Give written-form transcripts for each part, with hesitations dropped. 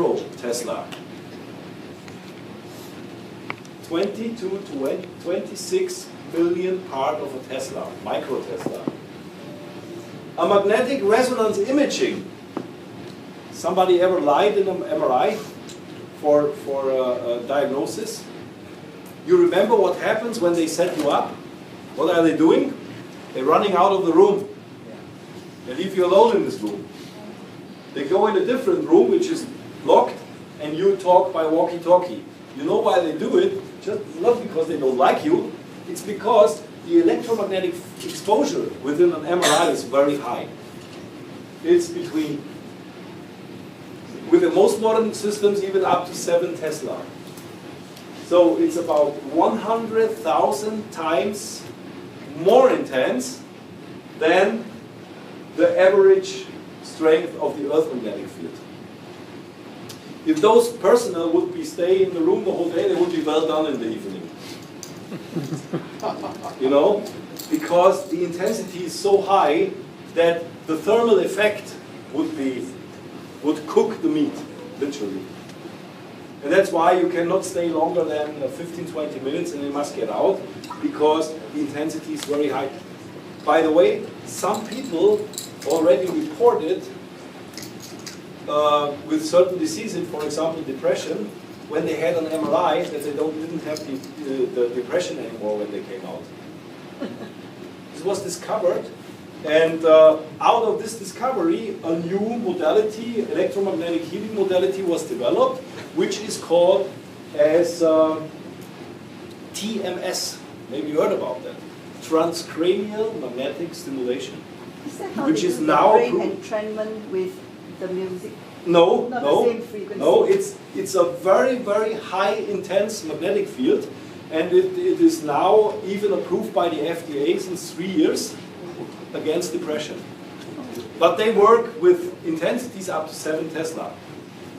micro Tesla. 20 to 26 million part of a Tesla, micro Tesla. A magnetic resonance imaging. Somebody ever lied in an MRI for a diagnosis? You remember what happens when they set you up? What are they doing? They're running out of the room. They leave you alone in this room. They go in a different room which is locked and you talk by walkie-talkie. You know why they do it? Just not because they don't like you. It's because the electromagnetic exposure within an MRI is very high. It's between, with the most modern systems, even up to 7 Tesla. So it's about 100,000 times more intense than the average strength of the Earth magnetic field. If those personnel would be staying in the room the whole day, they would be well done in the evening. You know? Because the intensity is so high that the thermal effect would cook the meat, literally. And that's why you cannot stay longer than 15-20 minutes and you must get out, because the intensity is very high. By the way, some people already reported with certain diseases, for example depression, when they had an MRI, that they didn't have the depression anymore when they came out. This was discovered, and out of this discovery, a new modality, electromagnetic healing modality, was developed, which is called as TMS. Maybe you heard about that. Transcranial magnetic stimulation. Is that how which they is do now the brain entrainment with the music? No, Not no, the same frequency. no. It's a very, very high intense magnetic field, and it is now even approved by the FDA since 3 years against depression. But they work with intensities up to 7 Tesla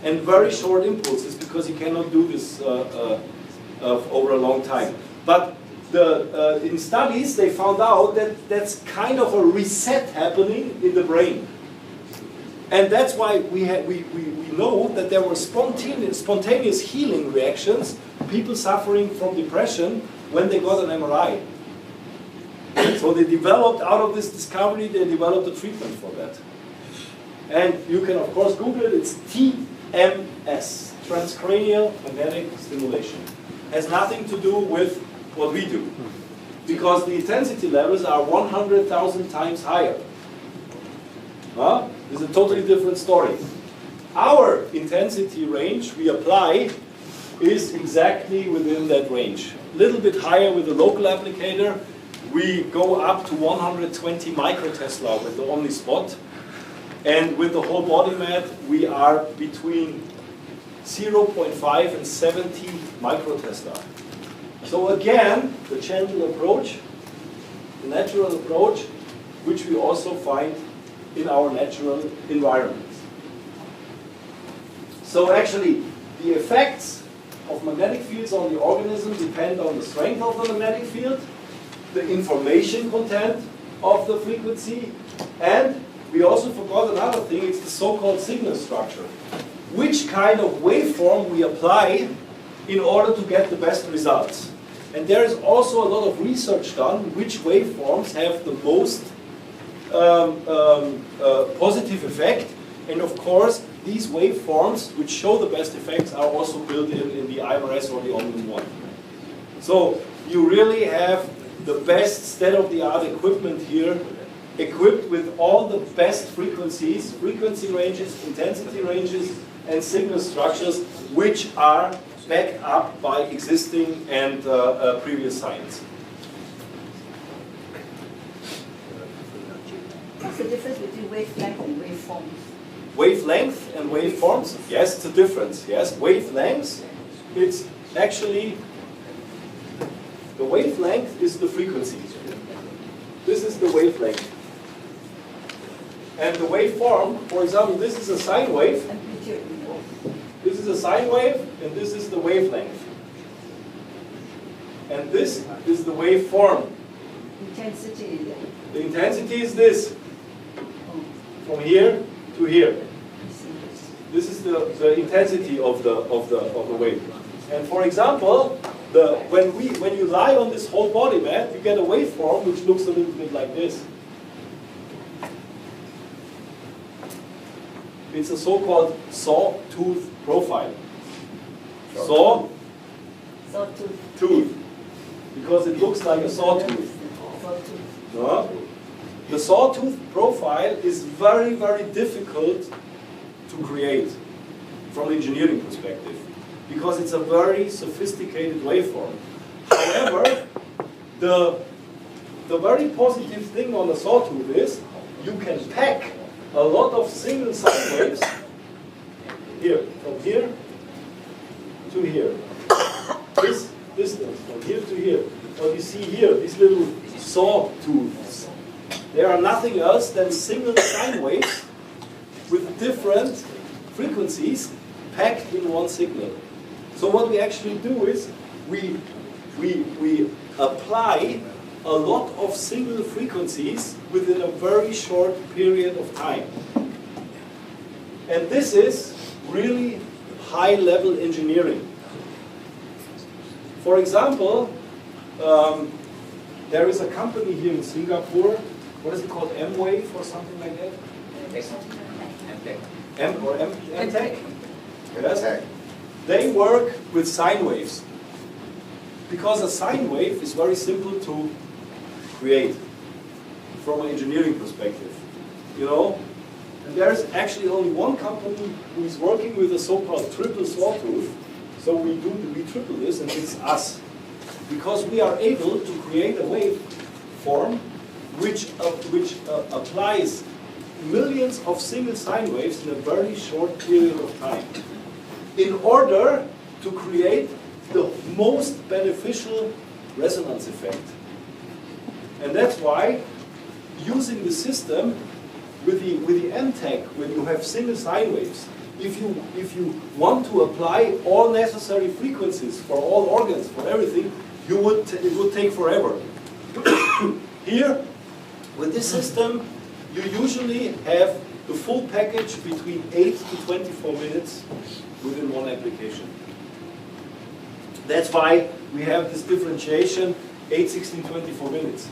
and very short impulses, because you cannot do this over a long time. But in studies they found out that that's kind of a reset happening in the brain. And that's why we know that there were spontaneous healing reactions, people suffering from depression, when they got an MRI. So they developed, out of this discovery, they developed a treatment for that. And you can of course Google it, it's TMS, transcranial magnetic stimulation. Has nothing to do with what we do, because the intensity levels are 100,000 times higher. Huh? It's a totally different story. Our intensity range we apply is exactly within that range. A little bit higher with the local applicator. We go up to 120 microtesla with the OmniSpot. And with the whole body mat, we are between 0.5 and 70 microtesla. So again, the gentle approach, the natural approach, which we also find in our natural environments. So actually, the effects of magnetic fields on the organism depend on the strength of the magnetic field, the information content of the frequency, and we also forgot another thing, it's the so-called signal structure. Which kind of waveform we apply in order to get the best results. And there is also a lot of research done which waveforms have the most positive effect. And of course, these waveforms which show the best effects are also built in the IMRS or the Omni-1. So you really have the best state-of-the-art equipment here, equipped with all the best frequencies, frequency ranges, intensity ranges, and signal structures, which are backed up by existing and previous science. What's the difference between wavelength and waveforms? Wavelength and waveforms? Yes, it's a difference. Yes, wavelengths, it's actually, the wavelength is the frequency. This is the wavelength. And the waveform, for example, this is a sine wave. This is a sine wave, and this is the wavelength. And this is the waveform. Intensity. The intensity is this, from here to here. This is the intensity of the wave. And for example, when you lie on this whole body mat, you get a waveform which looks a little bit like this. It's a so-called sawtooth profile. Sawtooth. Because it looks like a sawtooth. No? The sawtooth profile is very, very difficult to create from an engineering perspective because it's a very sophisticated waveform. However, the very positive thing on a sawtooth is you can pack a lot of single sine waves here, from here to here. This distance, from here to here. What you see here, these little sawtooths, they are nothing else than single sine waves with different frequencies packed in one signal. So what we actually do is we apply a lot of single frequencies within a very short period of time. And this is really high-level engineering. For example, there is a company here in Singapore, what is it called, M-Wave or something like that? M-Tech? Yes. They work with sine waves. Because a sine wave is very simple to create from an engineering perspective. You know? And there's actually only one company who is working with a so-called triple sawtooth. So we triple this, and it's us. Because we are able to create a waveform which applies millions of single sine waves in a very short period of time in order to create the most beneficial resonance effect. And that's why using the system with the M-Tech, when you have single sine waves, if you want to apply all necessary frequencies for all organs, for everything, it would take forever. Here, with this system, you usually have the full package between 8 to 24 minutes within one application. That's why we have this differentiation, 8, 16, 24 minutes.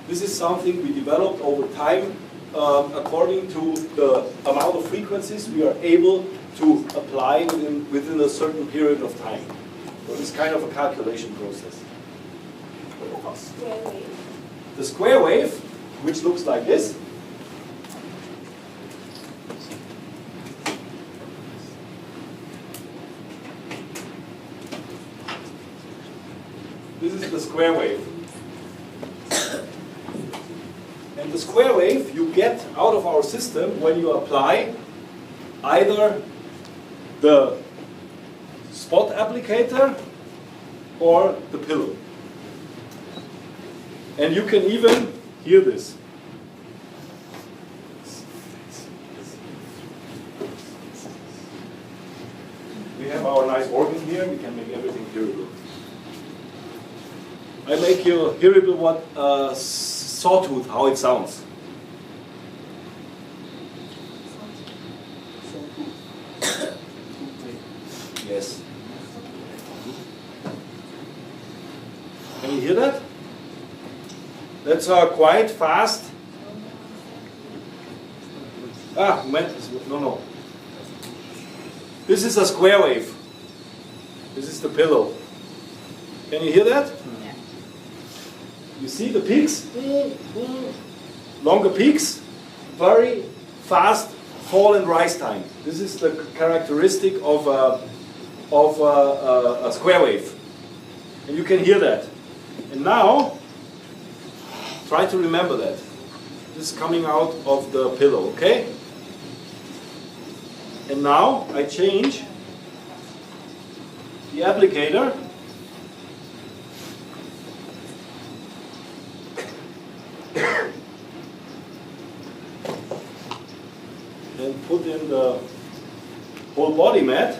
This is something we developed over time according to the amount of frequencies we are able to apply within a certain period of time. So it's kind of a calculation process. Square wave. The square wave, which looks like this, this is the square wave. And the square wave you get out of our system when you apply either the spot applicator or the pillow. And you can even hear this. We have our nice organ here, we can make everything hearable. I make you hearable what sawtooth, how it sounds. Yes. Can you hear that? That's quite fast. No. This is a square wave. This is the pillow. Can you hear that? You see the peaks? Longer peaks, very fast fall and rise time. This is the characteristic of a square wave. And you can hear that. And now, try to remember that. This is coming out of the pillow, okay? And now I change the applicator. Then put in the whole body mat.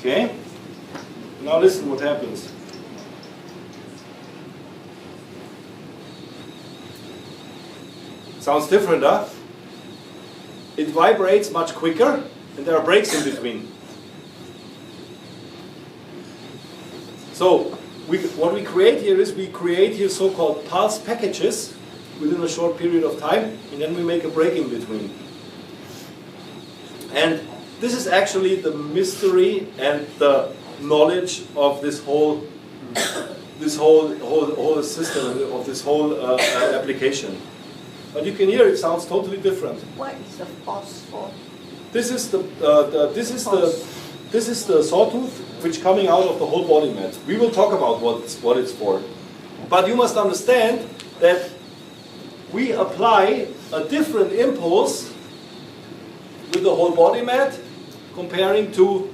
Okay? Now listen what happens. Sounds different, huh? It vibrates much quicker, and there are breaks in between. So, what we create here is we create here so-called pulse packages within a short period of time, and then we make a break in between. And this is actually the mystery and the knowledge of this whole system, of this whole application. But you can hear it sounds totally different. What is the phosphor? This is the sawtooth which coming out of the whole body mat. We will talk about what it's for. But you must understand that we apply a different impulse with the whole body mat comparing to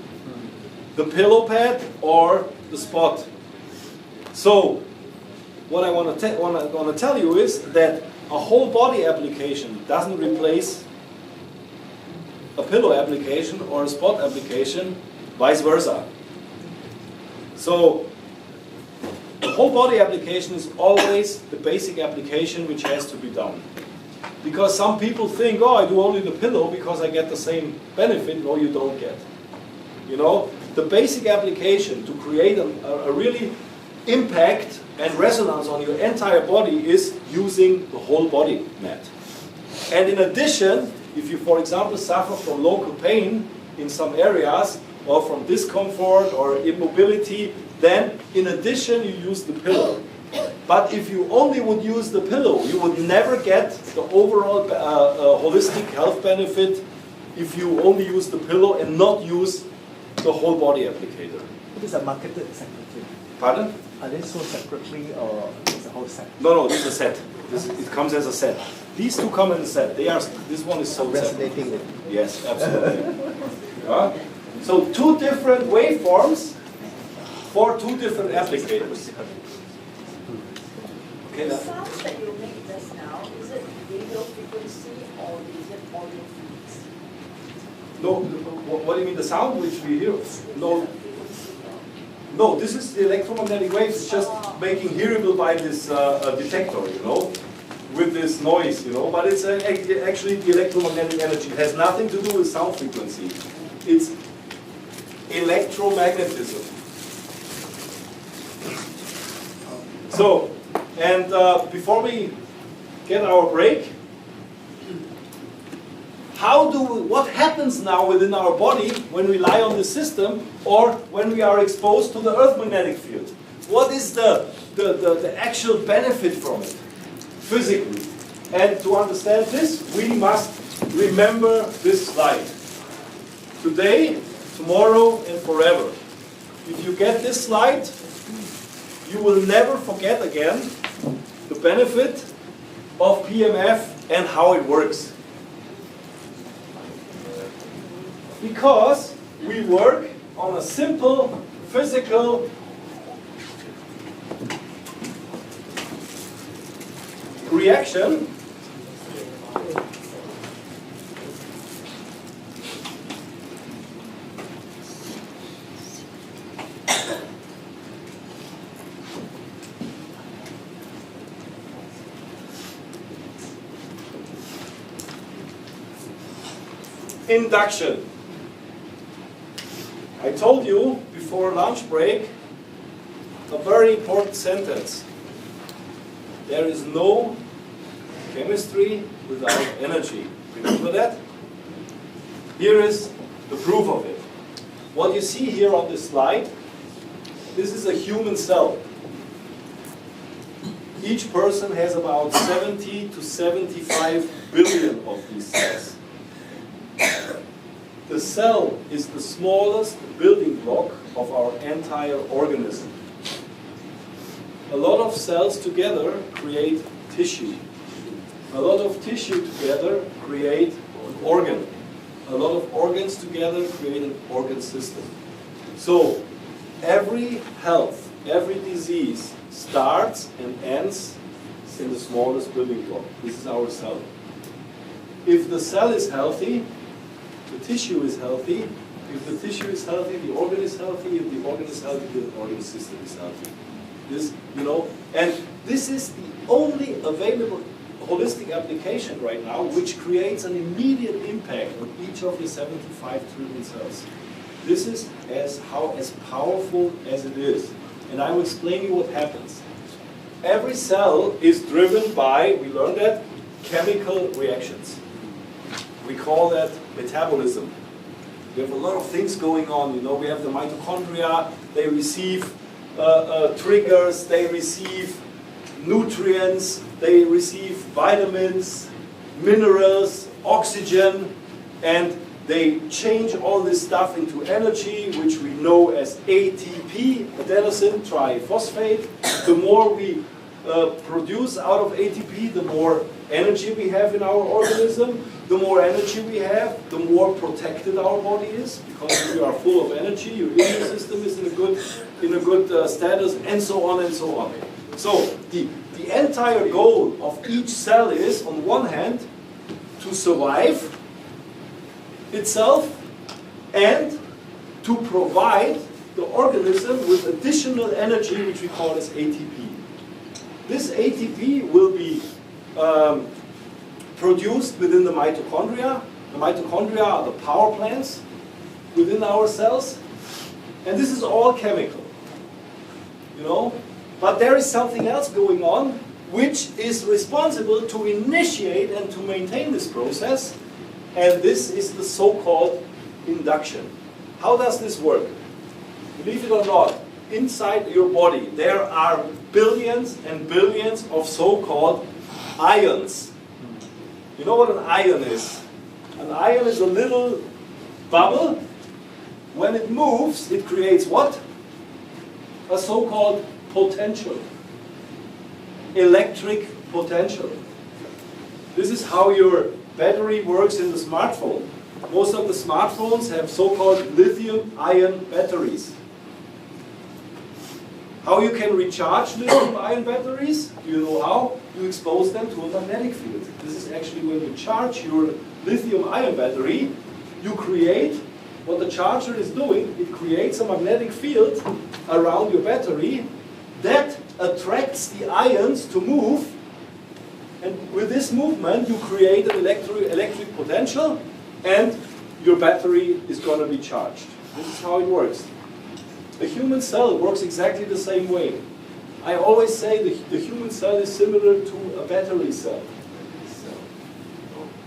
the pillow pad or the spot. So what I want to tell you is that a whole body application doesn't replace a pillow application or a spot application, vice versa. So the whole body application is always the basic application which has to be done. Because some people think, oh, I do only the pillow because I get the same benefit. No, you don't get. You know, the basic application to create a really impact and resonance on your entire body is using the whole body mat. And in addition, if you, for example, suffer from local pain in some areas, or from discomfort or immobility, then in addition you use the pillow. But if you only would use the pillow, you would never get the overall holistic health benefit if you only use the pillow and not use the whole body applicator. These are marketed separately. Pardon? Are they sold separately or is the whole set? No, this is a set. It comes as a set. These two come in a set. This one is sold Resonating separately. with. Yes, absolutely. Yeah. So two different waveforms for two different applicators. Okay, The sounds that you make just now, is it radio frequency or is it audio frequency? No, what do you mean the sound which we hear? No, this is the electromagnetic waves. It's just making hearable by this detector, you know, with this noise, you know. But it's actually the electromagnetic energy. It has nothing to do with sound frequency. It's electromagnetism. So, and before we get our break, what happens now within our body when we lie on the system or when we are exposed to the earth magnetic field? What is the actual benefit from it, physically? And to understand this, we must remember this slide. Today, tomorrow, and forever. If you get this slide, you will never forget again the benefit of PEMF and how it works. Because we work on a simple physical reaction induction. I told you before lunch break a very important sentence. There is no chemistry without energy. Remember that? Here is the proof of it. What you see here on this slide, this is a human cell. Each person has about 70 to 75 billion of these cells. The cell is the smallest building block of our entire organism. A lot of cells together create tissue. A lot of tissue together create an organ. A lot of organs together create an organ system. So every health, every disease starts and ends in the smallest building block. This is our cell. If the cell is healthy, the tissue is healthy, If the tissue is healthy, the organ is healthy. If the organ is healthy, the organ system is healthy. This, and this is the only available holistic application right now which creates an immediate impact on each of the 75 trillion cells. This is as powerful as it is. And I will explain you what happens. Every cell is driven by, we learned that, chemical reactions. We call that metabolism. We have a lot of things going on. We have the mitochondria, they receive triggers, they receive nutrients, they receive vitamins, minerals, oxygen, and they change all this stuff into energy, which we know as ATP, adenosine triphosphate. The more we produce out of ATP, the more energy we have in our organism. The more energy we have, the more protected our body is, because if you are full of energy, your immune system is in a good status, and so on and so on. So the entire goal of each cell is, on one hand, to survive itself and to provide the organism with additional energy, which we call as ATP. This ATP will be produced within the mitochondria. The mitochondria are the power plants within our cells. And this is all chemical. But there is something else going on which is responsible to initiate and to maintain this process. And this is the so-called induction. How does this work? Believe it or not, inside your body there are billions and billions of so-called ions. You know what an ion is? An ion is a little bubble. When it moves, it creates what? A so-called potential. Electric potential. This is how your battery works in the smartphone. Most of the smartphones have so-called lithium-ion batteries. How you can recharge lithium-ion batteries? Do you know how? You expose them to a magnetic field. This is actually when you charge your lithium-ion battery, you create, what the charger is doing, it creates a magnetic field around your battery that attracts the ions to move, and with this movement you create an electric potential and your battery is going to be charged. This is how it works. The human cell works exactly the same way. I always say the human cell is similar to a battery cell.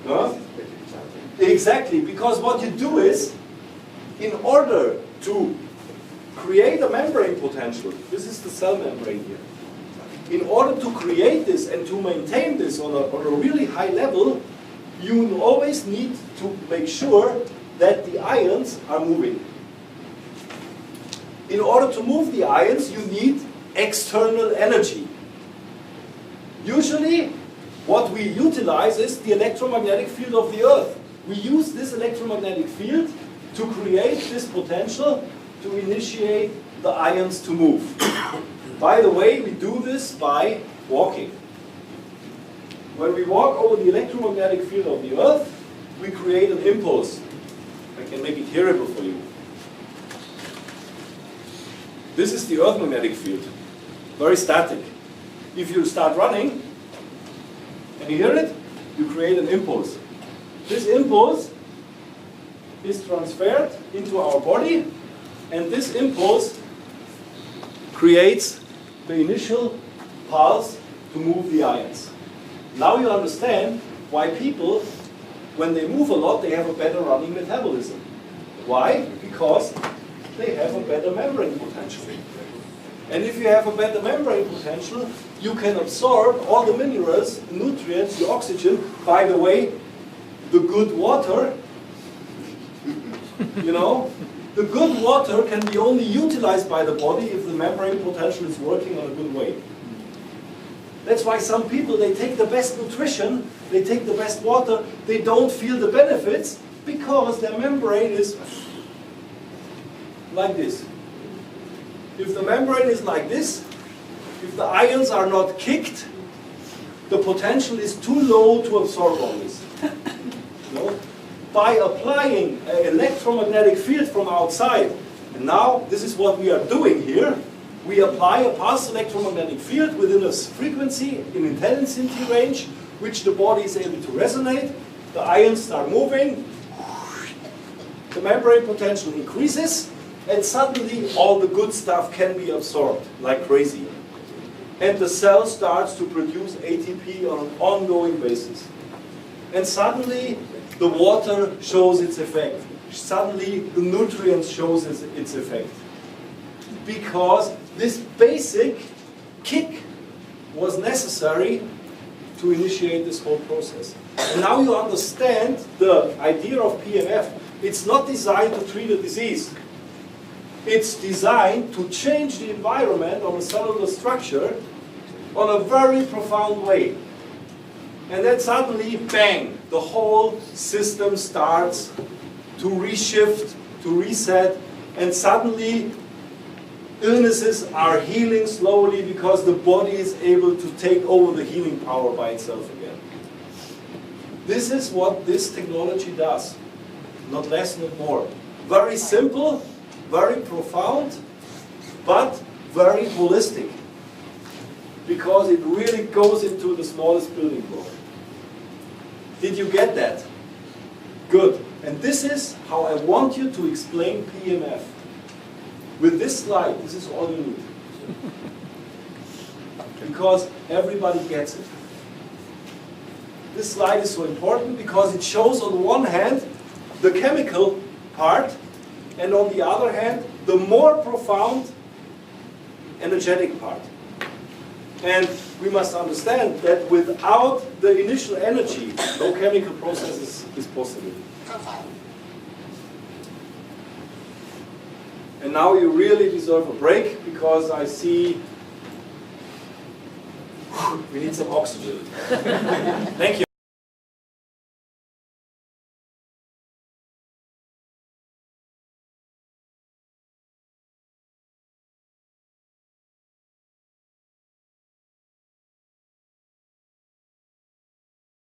Huh? Exactly, because what you do is, in order to create a membrane potential, this is the cell membrane here. In order to create this and to maintain this on a really high level, you always need to make sure that the ions are moving. In order to move the ions, you need external energy. Usually, what we utilize is the electromagnetic field of the Earth. We use this electromagnetic field to create this potential to initiate the ions to move. By the way, we do this by walking. When we walk over the electromagnetic field of the Earth, we create an impulse. I can make it hearable for you. This is the Earth magnetic field, very static. If you start running, and you hear it, you create an impulse. This impulse is transferred into our body, and this impulse creates the initial pulse to move the ions. Now you understand why people, when they move a lot, they have a better running metabolism. Why? Because they have a better membrane potential. And if you have a better membrane potential, you can absorb all the minerals, the nutrients, the oxygen. By the way, the good water, the good water can be only utilized by the body if the membrane potential is working on a good way. That's why some people, they take the best nutrition, they take the best water, they don't feel the benefits because their membrane is like this. If the membrane is like this, if the ions are not kicked, the potential is too low to absorb all this. by applying an electromagnetic field from outside, and now this is what we are doing here, we apply a pulse electromagnetic field within a frequency in intensity range, which the body is able to resonate, the ions start moving, the membrane potential increases, and suddenly all the good stuff can be absorbed like crazy. And the cell starts to produce ATP on an ongoing basis. And suddenly the water shows its effect. Suddenly the nutrients shows its effect. Because this basic kick was necessary to initiate this whole process. And now you understand the idea of PEMF. It's not designed to treat a disease. It's designed to change the environment of a cellular structure on a very profound way. And then suddenly, bang, the whole system starts to reshift, to reset, and suddenly illnesses are healing slowly because the body is able to take over the healing power by itself again. This is what this technology does, not less, not more. Very simple, very profound, but very holistic, because it really goes into the smallest building block. Did you get that? Good. And this is how I want you to explain PEMF. With this slide, this is all you need. Because everybody gets it. This slide is so important because it shows on the one hand the chemical part, and on the other hand the more profound energetic part. And we must understand that without the initial energy, no chemical process is possible. And now you really deserve a break, because I see we need some oxygen. Thank you.